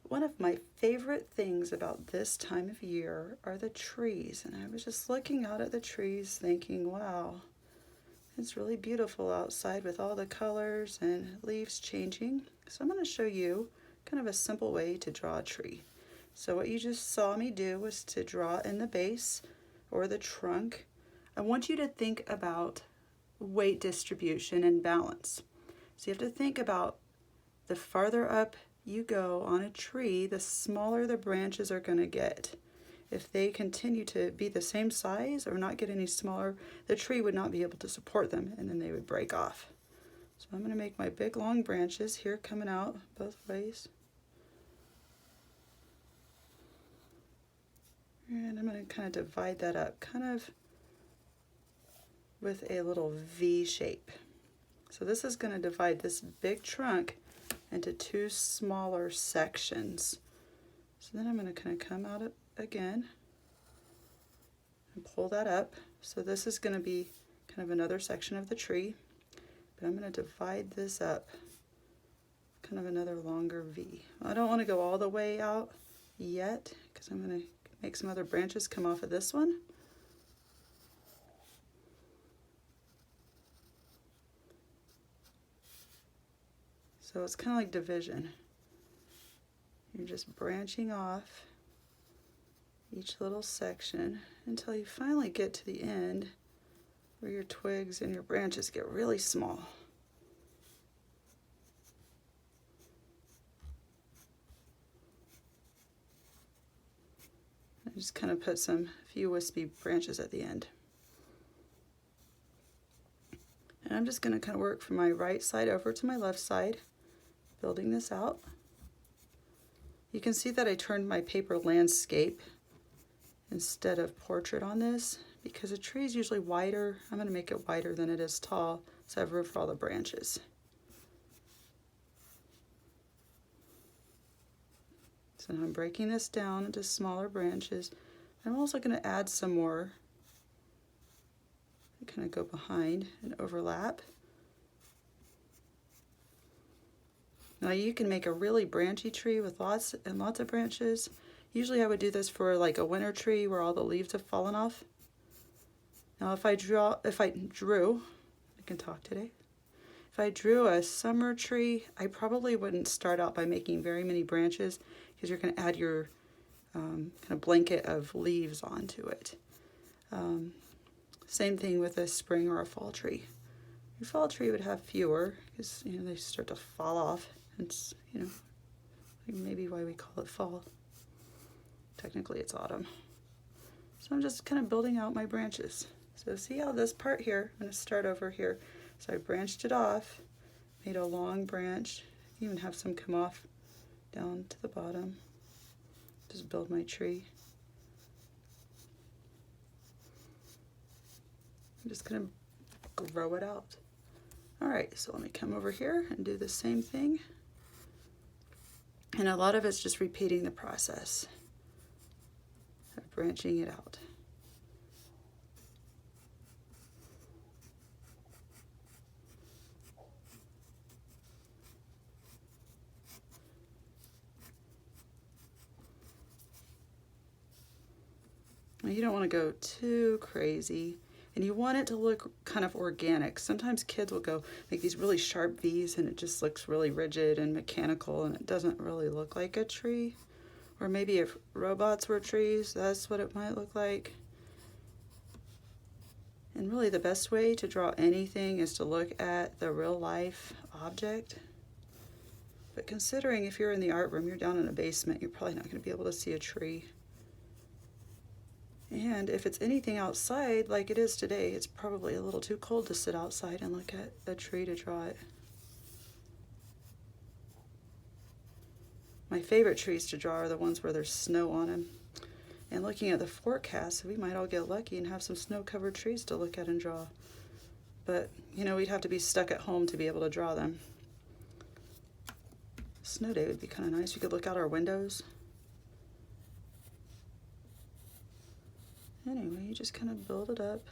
One of my favorite things about this time of year are the trees. And I was just looking out at the trees thinking, wow, it's really beautiful outside with all the colors and leaves changing. So I'm going to show you kind of a simple way to draw a tree. So what you just saw me do was to draw in the base or the trunk. I want you to think about weight distribution and balance. So you have to think about the farther up you go on a tree, the smaller the branches are going to get. If they continue to be the same size or not get any smaller, the tree would not be able to support them and then they would break off. So I'm going to make my big long branches here coming out both ways. And I'm going to kind of divide that up, kind of with a little V shape. So this is going to divide this big trunk into two smaller sections. So then I'm going to kind of come out again and pull that up. So this is going to be kind of another section of the tree, but I'm going to divide this up, kind of another longer V. I don't want to go all the way out yet because I'm going to make some other branches come off of this one. So it's kind of like division. You're just branching off each little section until you finally get to the end where your twigs and your branches get really small. I just kind of put a few wispy branches at the end. And I'm just going to kind of work from my right side over to my left side, building this out. You can see that I turned my paper landscape instead of portrait on this because a tree is usually wider. I'm going to make it wider than it is tall, so I have room for all the branches. So now I'm breaking this down into smaller branches. I'm also going to add some more that kind of go behind and overlap. Now you can make a really branchy tree with lots and lots of branches. Usually I would do this for like a winter tree where all the leaves have fallen off. Now if I drew, I can talk today. If I drew a summer tree, I probably wouldn't start out by making very many branches because you're going to add your kind of blanket of leaves onto it. Same thing with a spring or a fall tree. Your fall tree would have fewer because they start to fall off. It's maybe why we call it fall. Technically it's autumn. So I'm just kind of building out my branches. So see how this part here, I'm going to start over here. So I branched it off, made a long branch, even have some come off down to the bottom. Just build my tree. I'm just going to grow it out. All right, so let me come over here and do the same thing. And a lot of it's just repeating the process of branching it out. Now you don't want to go too crazy. And you want it to look kind of organic. Sometimes kids will go make these really sharp V's and it just looks really rigid and mechanical and it doesn't really look like a tree. Or maybe if robots were trees, that's what it might look like. And really the best way to draw anything is to look at the real life object. But considering if you're in the art room, you're down in a basement, you're probably not going to be able to see a tree. And if it's anything outside like it is today, it's probably a little too cold to sit outside and look at a tree to draw it. My favorite trees to draw are the ones where there's snow on them. And looking at the forecast, we might all get lucky and have some snow-covered trees to look at and draw. But, we'd have to be stuck at home to be able to draw them. Snow day would be kind of nice. We could look out our windows. Anyway, you just kind of build it up.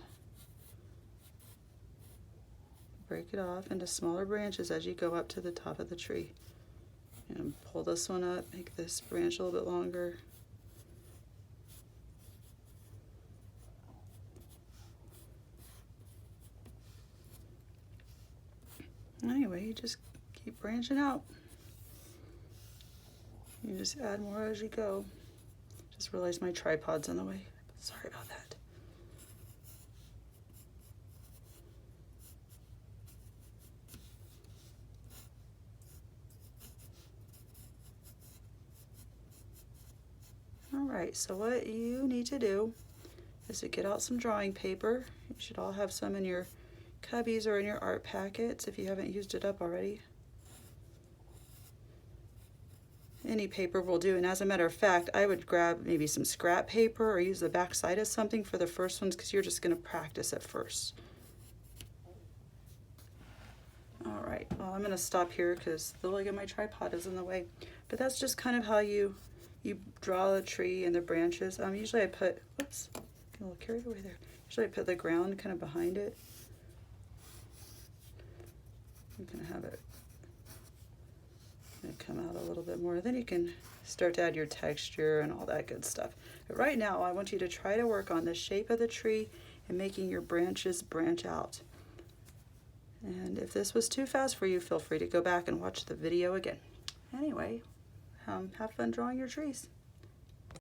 Break it off into smaller branches as you go up to the top of the tree. And pull this one up, make this branch a little bit longer. Anyway, you just keep branching out. You just add more as you go. Just realized my tripod's in the way. Sorry about that. Alright, so what you need to do is to get out some drawing paper. You should all have some in your cubbies or in your art packets if you haven't used it up already. Any paper will do, and as a matter of fact, I would grab maybe some scrap paper or use the back side of something for the first ones because you're just going to practice at first. Alright, well I'm going to stop here because the leg of my tripod is in the way. But that's just kind of how you draw the tree and the branches. Usually I put, whoops, get a little carried away there. Usually I put the ground kind of behind it. I'm going to have it come out a little bit more. Then you can start to add your texture and all that good stuff. But right now I want you to try to work on the shape of the tree and making your branches branch out. And if this was too fast for you, feel free to go back and watch the video again. Anyway, have fun drawing your trees.